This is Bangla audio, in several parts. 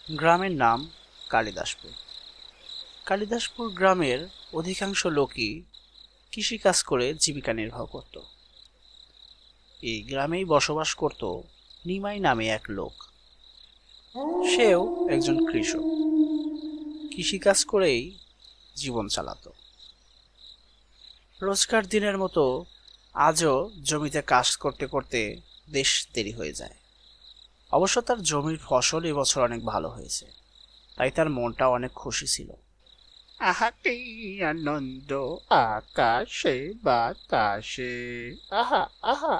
গ্রামের নাম কালিদাসপুর। কালিদাসপুর গ্রামের অধিকাংশ লোকই কৃষিকাজ করে জীবিকা নির্বাহ করত। এই গ্রামেই বসবাস করত নিমাই নামে এক লোক। সেও একজন কৃষক, কৃষিকাজ করেই জীবন চালাতো। রোজকার দিনের মতো আজও জমিতে কাজ করতে করতে বেশ দেরি হয়ে যায়। অবশ্য তার জমির ফসল এবছর অনেক ভালো হয়েছে, তাই তার মনটা অনেক খুশি ছিল। আহাতে আনন্দ আকাশে বাতাসে, আহা আহা।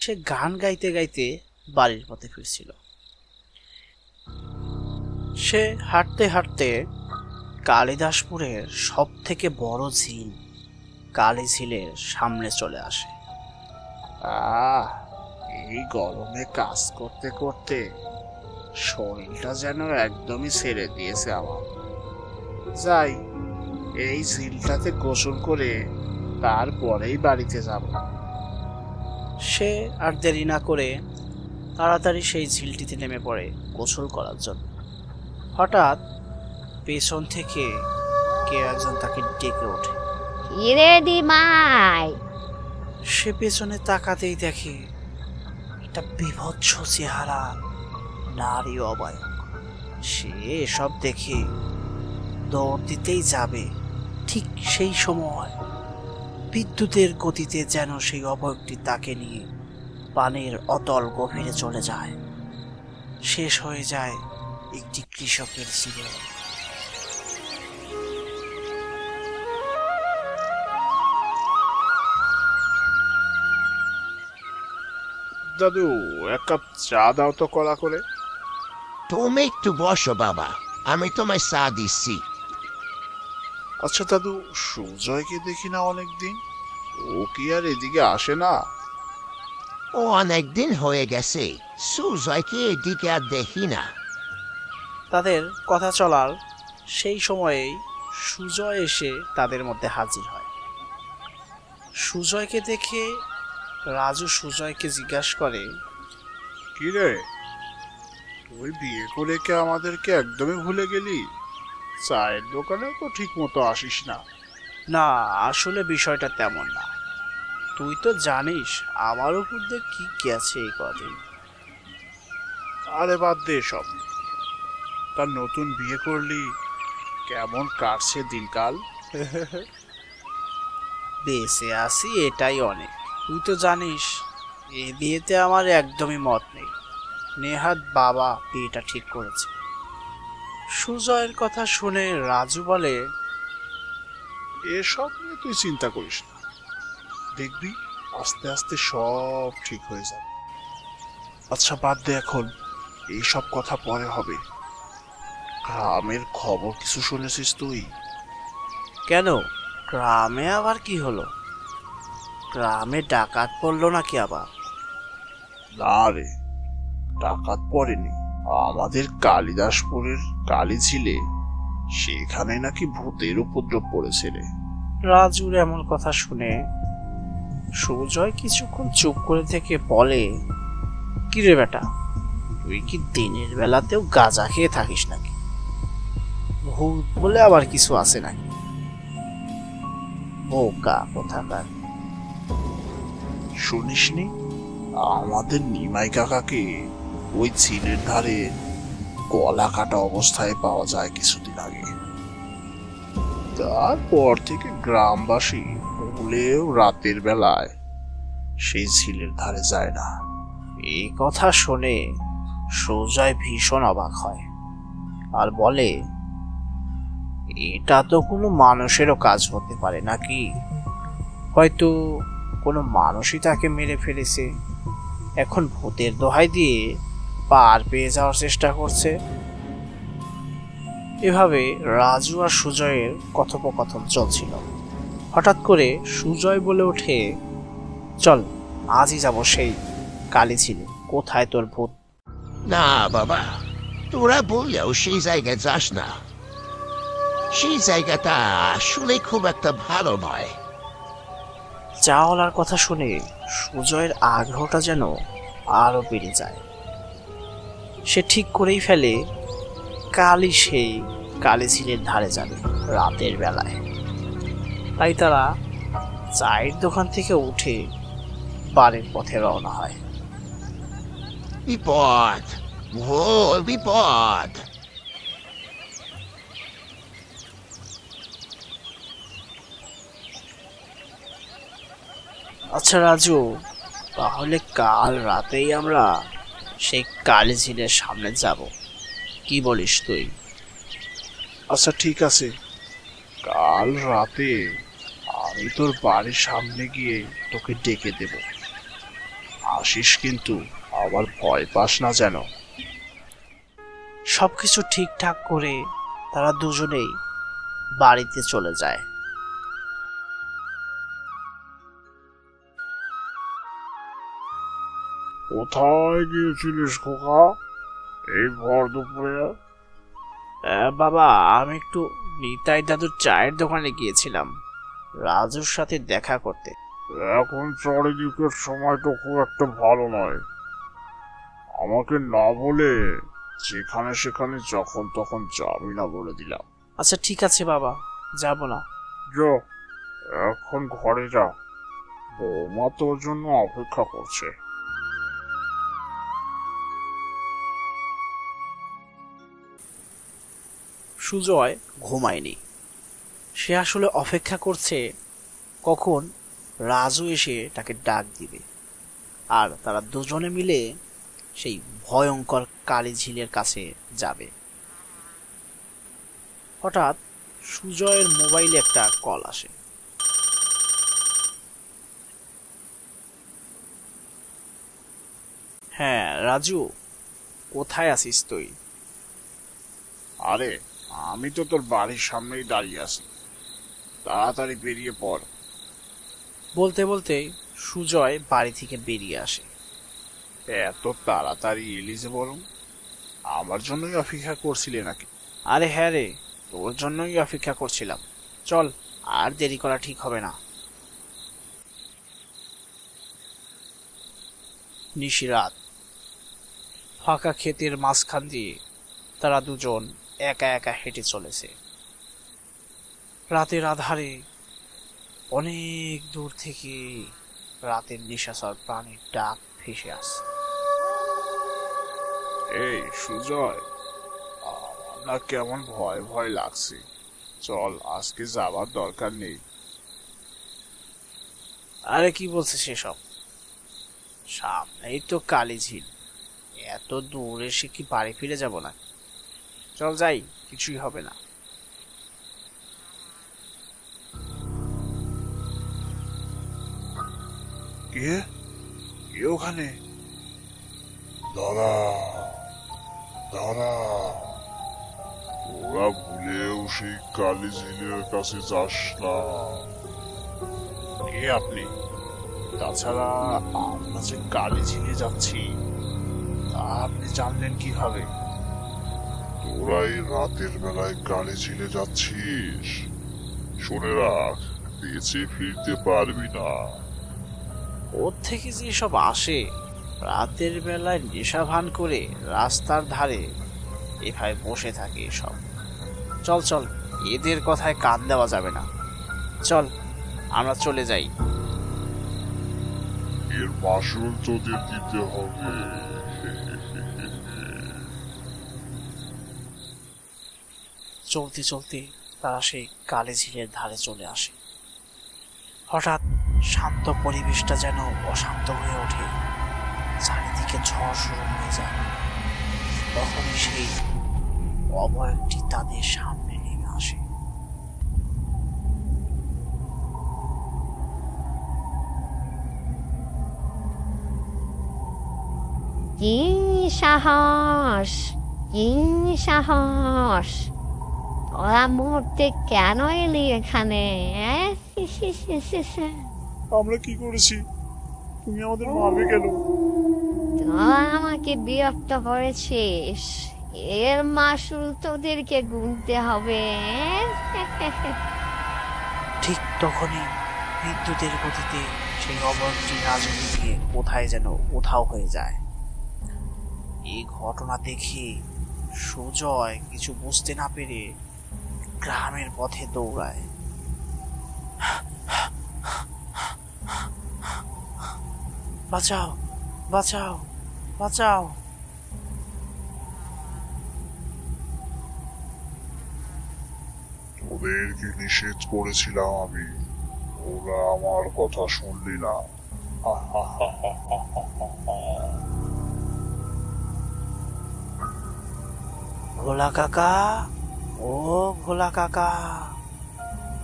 সে গান গাইতে গাইতে বাড়ির পথে ফিরছিল। সে হাঁটতে হাঁটতে কালিদাসপুরের সব থেকে বড় ঝিল কালী ঝিলের সামনে চলে আসে। আহ, এই গরমে কাজ করতে করতে শরীরটা যেন একদমই ছেড়ে দিয়েছে আমার। যাই, এই ঝিলটাতে গোসল করে তারপরেই বাড়িতে যাব। সে আর দেরি না করে তাড়াতাড়ি সেই ঝিলটিতে নেমে পড়ে গোসল করার জন্য। হঠাৎ পেছন থেকে কে একজন তাকে ডেকে ওঠে। কিরে দিমাই, সে পেছনে তাকাতেই দেখে একটা বিভৎস চেহারা নারী অবয়ব। সে এসব দেখে দৌড় দিতেই যাবে, ঠিক সেই সময় বিদ্যুতের গতিতে যেন সেই অবয়বটি তাকে নিয়ে পানির অতল গভীরে চলে যায়। শেষ হয়ে যায় একটি কৃষকের জীবন। দাদু, এক কাপ চা দাও তো কড়া করে। তুমি একটু বসো বাবা, আমি তোমায় চা দিচ্ছি। আচ্ছা দাদু, সুজয়কে দেখি না অনেকদিন, ও কি আর এদিকে আসে না? ও অনেকদিন হয়ে গেছে, সুজয়কে এদিকে আর দেখি না। তাদের কথা চলার সেই সময়েই সুজয় এসে তাদের মধ্যে হাজির হয়। সুজয়কে দেখে রাজু সুজয়কে জিজ্ঞাসা করে, কি রে, তুই বিয়ে করে কি আমাদেরকে একদমই ভুলে গেলি? চায়ের দোকানে তো ঠিক মতো আসিস না। না, আসলে বিষয়টা তেমন না। তুই তো জানিস আমার উপর দিয়ে কি গেছে এই কদিন। আরে বাদ দে সব। তার নতুন বিয়ে করলি, কেমন কাটছে দিনকাল? বেঁচে আছি এটাই অনেক। তুই তো জানিস এই বিয়েতে আমার একদমই মত নেই। নেহাত বাবা বিয়েটা ঠিক করেছে। সুজয়ের কথা শুনে রাজু বলে, এসব নিয়ে তুই চিন্তা করিস না, দেখবি আস্তে আস্তে সব ঠিক হয়ে যাবে। আচ্ছা বাদ দে এখন, এইসব কথা পরে হবে। গ্রামের খবর কিছু শুনেছিস তুই? কেন, গ্রামে আবার কি হলো? গ্রামে ডাকাত পড়লো নাকি আবার? না রে, ডাকাত পড়েনি। আমাদের কালিদাসপুরের কালী ঝিলে সেখানে নাকি ভূতের উপদ্রব পড়েছে রে। রাজুর এমন কথা শুনে সুজয় কিছুক্ষণ চুপ করে থেকে বলে, কিরে বেটা, তুই কি দিনের বেলাতেও গাঁজা খেয়ে থাকিস নাকি? ভূত বলে আবার কিছু আছে নাকি? বোকা কোথাকার। শুনিসনি, আমাদের নিমাই কাকাকে ওই ঝিলের ধারে গলা কাটা অবস্থায় পাওয়া যায় কিছুদিন আগে। তারপর থেকে গ্রামবাসী ভুলেও রাতের বেলায় সেই ঝিলের ধারে যায় না। এই কথা শুনে সুজয় ভীষণ অবাক হয় আর বলে, এটা তো কোনো মানুষেরও কাজ হতে পারে নাকি? হয়তো কোনো মানুষই তাকে মেরে ফেলেছে, এখন ভূতের দোহাই দিয়ে পার পেয়ে যাওয়ার চেষ্টা করছে। এভাবে রাজু আর সুজয়ের কথোপকথন চলছিল। হঠাৎ করে সুজয় বলে ওঠে, চল আজই যাব সেই কালী ঝিলে। কোথায় তোর ভূত? না বাবা, তোরা বললেও সেই জায়গায় যাস না। সেই জায়গাটা আসলে খুব একটা ভালো নয়। চাওয়ালার কথা শুনে সুজয়ের আগ্রহটা যেন আরো বেড়ে যায়। সে ঠিক করেই ফেলে কালই সেই কালী ঝিলের ধারে যাবে রাতের বেলায়। তাই তারা চায়ের দোকান থেকে উঠে বাড়ির পথে রওনা হয়। বিপদ, ঘোর বিপদ। আচ্ছা রাজু, তাহলে কাল রাতেই আমরা সেই কালী ঝিলের সামনে যাব, কি বলিস তুই? আচ্ছা ঠিক আছে, কাল রাতে আমি তোর বাড়ির সামনে গিয়ে তোকে ডেকে দেব। আসিস কিন্তু, আবার ভয় পাস না যেন। সবকিছু ঠিকঠাক করে তারা দুজনেই বাড়িতে চলে যায়। কোথায় গিয়েছিলিস খোকা এই ভর দুপুরে? বাবা, আমি একটু নিতাই দাদুর চায়ের দোকানে গিয়েছিলাম রাজুর সাথে দেখা করতে। এখন চারিদিকের সময় তো খুব একটা ভালো নয়। আমাকে না বলে যেখানে সেখানে যখন তখন যাবি না বলে দিলাম। আচ্ছা ঠিক আছে বাবা, যাব না। যা, এখন ঘরে যা, বৌমা তোর জন্য অপেক্ষা করছে। সুজয় ঘুমায়নি। সে আসলে অপেক্ষা করছে কখন রাজু এসে তাকে ডাক দিবে, আর তারা দুজনে মিলে সেই ভয়ঙ্কর কালী ঝিলের কাছে যাবে। হঠাৎ সুজয়ের মোবাইলে একটা কল আসে। হ্যাঁ রাজু, কোথায় আছিস তুই? আরে, আমি তো তোর বাড়ির সামনেই দাঁড়িয়ে আছি, তাড়াতাড়ি বেরিয়ে পড়। বলতে বলতে সুজয় বাড়ি থেকে বেরিয়ে আসে। এত তাড়াতাড়ি এলি যে বলুন, আমার জন্যই অপেক্ষা করছিলে নাকি? আরে হ্যাঁ রে, তোর জন্যই অপেক্ষা করছিলাম। চল, আর দেরি করা ঠিক হবে না। নিশিরাত, ফাঁকা ক্ষেতের মাঝখান দিয়ে তারা দুজন একা একা হেঁটে চলেছে। রাতের আধারে অনেক দূর থেকে রাতের নিশাচর প্রাণীর ডাক ভেসে আসছে। এই সুজয়, আমার না কেমন ভয় ভয় লাগছে। চল, আজকে যাবার দরকার নেই। আরে কি বলছিস সেসব? সামনেই তো কালী ঝিল, এত দূর এসে কি বাড়ি ফিরে যাব না? চল যাই, কিছুই হবে না। কে কে ওখানে? দাঁড়া দাঁড়া, ওরা ভুলেও সেই কালী ঝিলের কাছে যাস না। কে আপনি? তাছাড়া আমরা যে কালী ঝিলে যাচ্ছি তা আপনি জানলেন কিভাবে? তোরা এই রাতের বেলায় কালী ঝিলে যাচ্ছিস, শুনে রাখ, বেঁচে ফিরতে পারবি না। ওর থেকে যে সব আসে, রাতের বেলায় নেশা ভান করে রাস্তার ধারে এভাবে বসে থাকে এসব। চল চল, এদের কথায় কান দেওয়া যাবে না। চল, আমরা চলে যাই। এর মাসুল তোদের দিতে হবে। চলতে চলতে তারা সেই কালী ঝিলের ধারে চলে আসে। হঠাৎ শান্ত পরিবেশটা যেন অশান্ত হয়ে ওঠে, চারিদিকে ঝড় শুরু হয়ে যায়। তখনই সেই অভয়টি তাদের সামনে নেমে আসে। কি সাহস, কি সাহস! তোরা মরতে কেন এলি এখানে? আমরা কি করেছি? তুমি আমাদের মারবে কেন? তোরা আমাকে বিরক্ত করেছিস, এর মাসুল তোদেরকে গুনতে হবে। ঠিক তখনই বিদ্যুতের গতিতে সেই অবয়বটি রাজুকে দিয়ে কোথায় যেন উধাও হয়ে যায়। এই ঘটনা দেখে সুজয় কিছু বুঝতে না পেরে গ্রামের পথে দৌড়ায়। বাঁচাও, বাঁচাও, বাঁচাও! ওদেরকে নিষেধ করেছিলাম আমি, ওরা আমার কথা শুনলি না। ভোলা কাকা, ও ভোলা কাকা,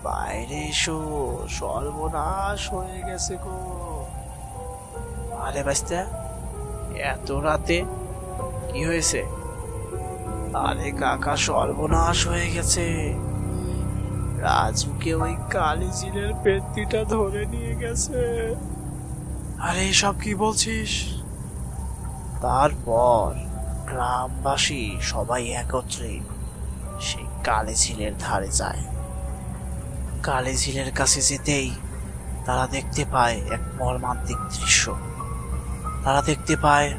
বাইরে এসো, সর্বনাশ হয়ে গেছে গো। আরে বাস্তা, এত রাতে কি হয়েছে? আরে কাকা, সর্বনাশ হয়ে গেছে। রাজুকে ওই কালী ঝিলের পেত্তিটা ধরে নিয়ে গেছে। আরে এসব কি বলছিস? তারপর গ্রামবাসী সবাই একত্রে সেই কালী ঝিলের ধারে যায়। কালী ঝিলের কাছে যেতেই তারা দেখতে পায় এক মর্মান্তিক দৃশ্য। তারা দেখতে পায়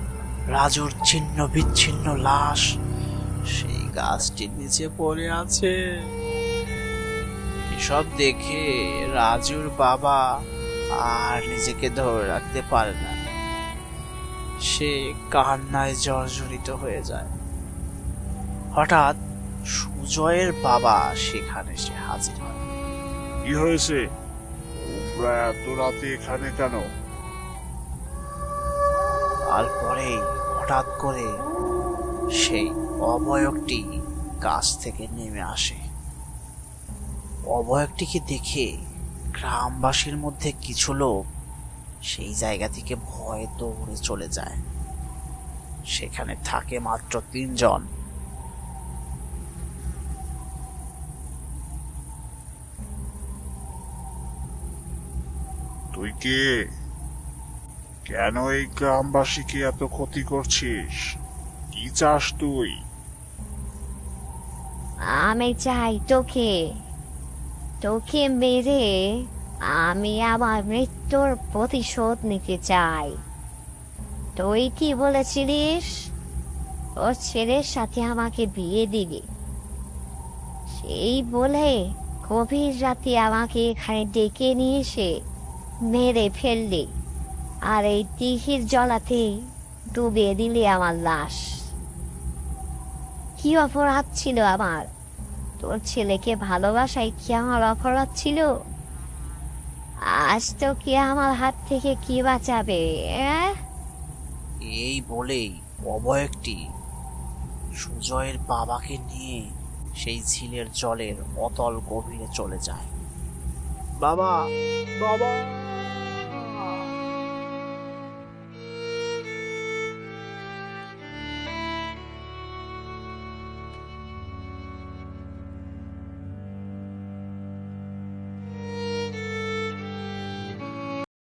রাজুর ছিন্ন বিচ্ছিন্ন লাশ সেই গাছটির নিচে পড়ে আছে। এসব দেখে রাজুর বাবা আর নিজেকে ধরে রাখতে পারে না। সে কান্নায় জর্জরিত হয়ে যায়। হঠাৎ সুজয়ের বাবা সেখানে এসে হাজির হয়। কি হয়েছে? তোমরা এত রাতে এখানে কেন? তারপরেই হঠাৎ করে সেই অবয়বটি গাছ থেকে নেমে আসে। অবয়বটিকে দেখে গ্রামবাসীর মধ্যে কিছু লোক সেই জায়গা থেকে ভয়ে দৌড়ে চলে যায়। সেখানে থাকে মাত্র 3 জন। তুই কে? কেন এই গ্রামবাসীকে এত ক্ষতি করছিস? কি চাস তুই? আমি চাই তোকে তোকে মেরে আমি আমার মৃত্যুর প্রতিশোধ নিতে চাই। তুই কি বলেছিলিস ওর ছেলের সাথে আমাকে বিয়ে দিবি? সেই বলে গভীর রাতে আমাকে এখানে ডেকে নিয়ে এসে মেরে ফেললি, আর এই দিঘির জলাতেই ডুবিয়ে দিলি আমার লাশ। কি অপরাধ ছিল আমার? তোর ছেলেকে ভালোবাসায় কি আমার অপরাধ ছিল? আজ তো কি আমার হাত থেকে কি বাঁচাবে? এই বলেই অবয়বটি সুজয়ের বাবাকে নিয়ে সেই ঝিলের জলের অতল গভীরে চলে যায়। বাবা, বাবা!